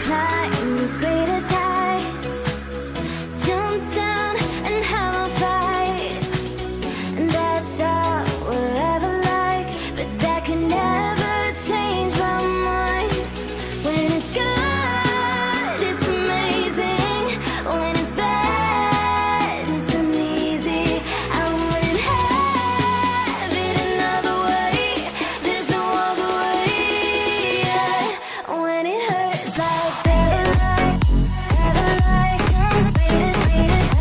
climb the greatest heights, jump down and have a fight, and that's all we'll ever like. But that can never change my mind. When it's good, it's amazing. When it's bad, it's uneasy. I wouldn't have it another way. There's no other way. When it hurts like this, ever like, ever like,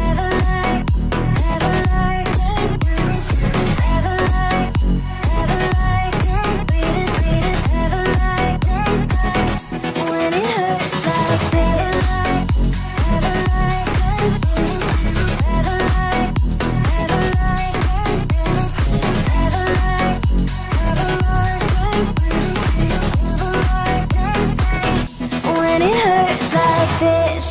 ever like, ever like, ever like, ever like, when it hurts like this, ever like, ever like, ever like, ever like, when it hurts like this.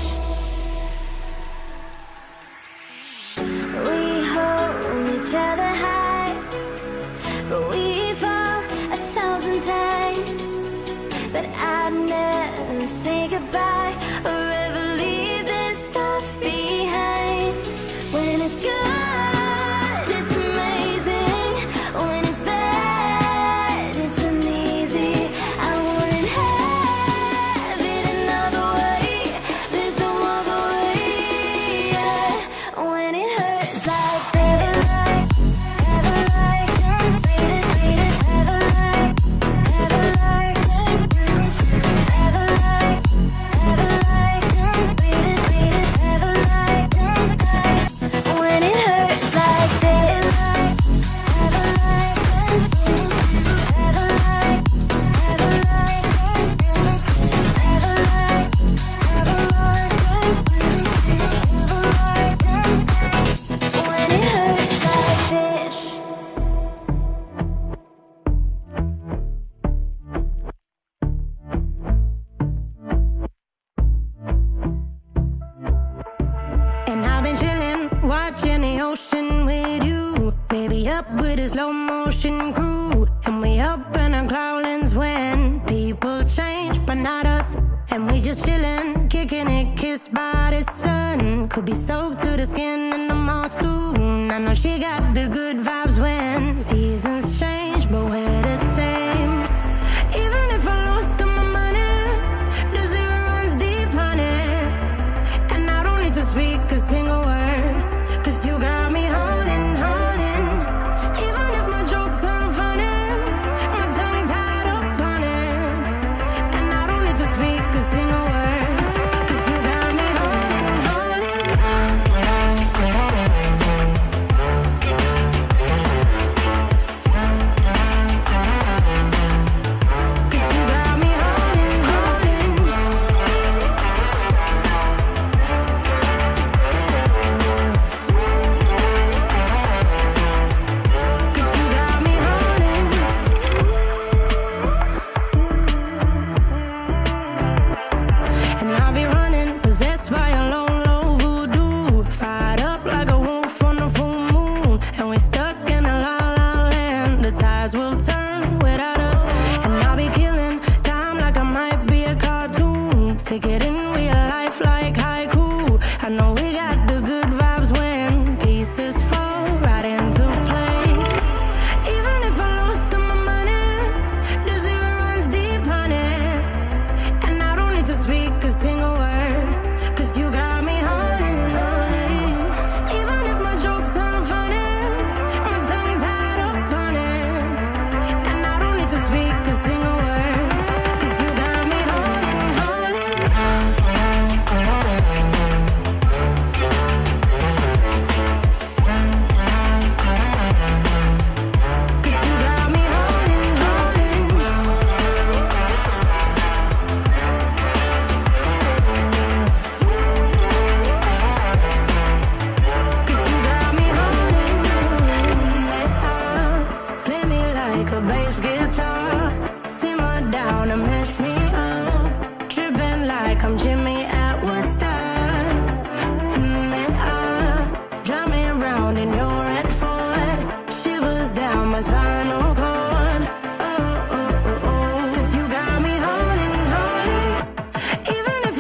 We hold each other high, but we fall 1,000 times. But I'd never say goodbye or ever leave this stuff behind. When it's good, it's amazing. When it's bad, it's uneasy. I wouldn't have it another way. There's no other way. When it hurts like this, ever like, ever like, ever like, ever like, ever like, ever like, when it hurts like this, ever like, ever like, ever like, ever like, ever like, when it hurts like this. And I've been chillin', watching the ocean with you. Baby, up with a slow motion crew. And we up in our clouds when people change, but not us. And we just chillin', kicking it, kissed by the sun. Could be soaked to the skin in the mall soon. I know she got the good vibes when seasons change, but we're the same. Even if I lost all my money, the zero runs deep, honey. And I don't need to speak a single word, 'cause you got me holding, holding. Even if my jokes aren't funny, my tongue tied up on it. And I don't need to speak a single word, 'cause you got me holding, holding. 'Cause you got me holding, holding. 'Cause you got me holding. And I'll be running, possessed by a low, low voodoo. Fired up like a wolf on a full moon. And we're stuck in a la la land. The tides will turn without us. And I'll be killing time like I might be a cartoon. Take it in real life like haiku. I know we got the good vibes when pieces fall right into place. Even if I lost all my money, the zero runs deep, honey. And I don't need to speak a single word, 'cause you got me holding, holding. Even if my jokes aren't funny, my tongue tied up on it. And I don't need to speak a single word, 'cause you got me holding, holding. 'Cause you got me holding, holding. 'Cause you got me holding, holding. Play me like a bass guitar, simmer down and mess me up, tripping like I'm Jimmy at Woodstock. Drive me around in your red Ford, shivers down my spinal cord. Oh, oh, oh, oh. 'Cause you got me holding, holding. Even if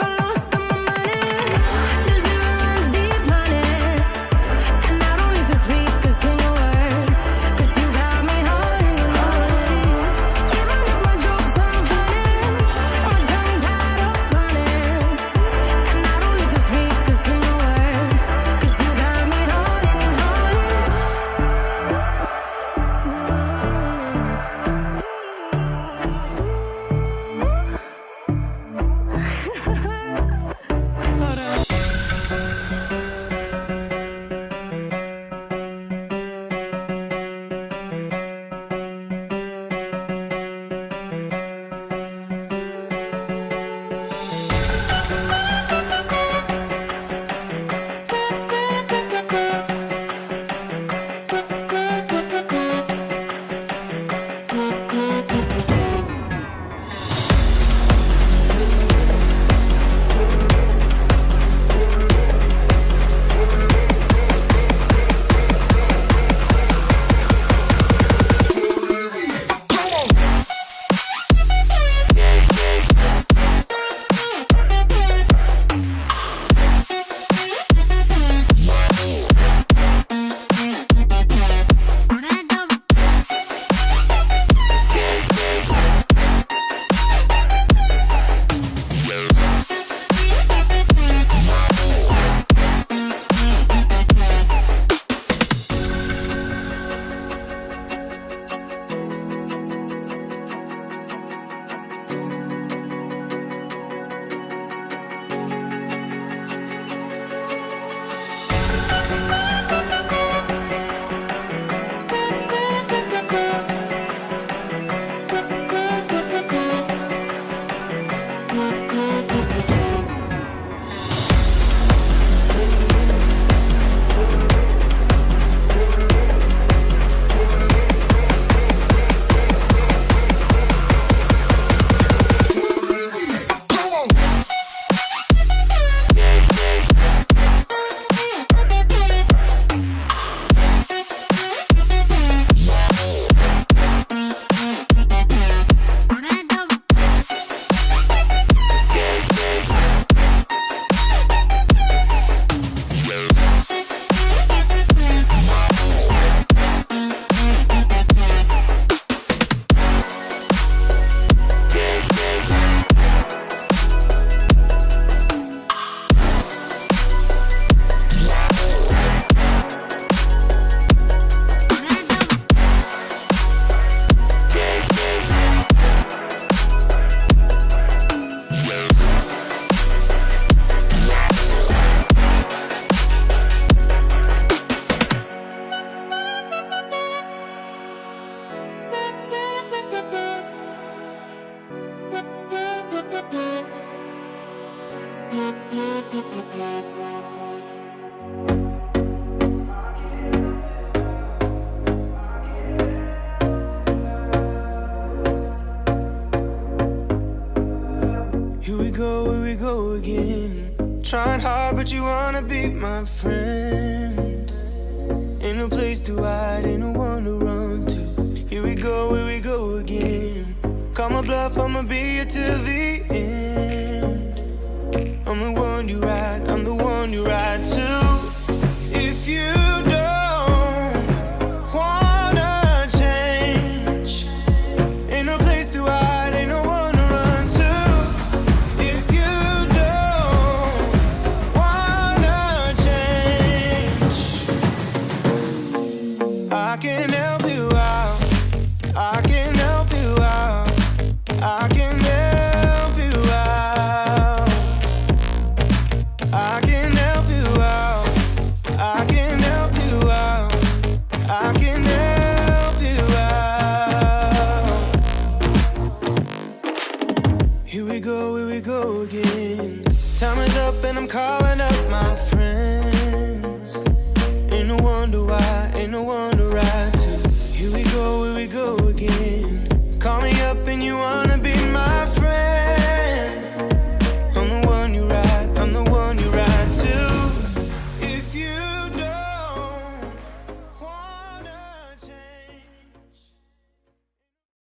Here we go again. Trying hard, but you wanna be my friend. Ain't no place to hide, ain't no one to run to. Here we go again. Call my bluff, I'ma be here till the end. I'm the one you ride, I'm the one you ride to. If you don't wanna change, ain't no place to hide, ain't no one to run to. If you don't wanna change, I can help you out, I can help you out, I can help you out, I can help you out, I can help you out, I can help you out. Here we go again. Time is up and I'm calling up my friends. Ain't no wonder why, ain't no one to ride to. Here we go again. Call me up and you wanna be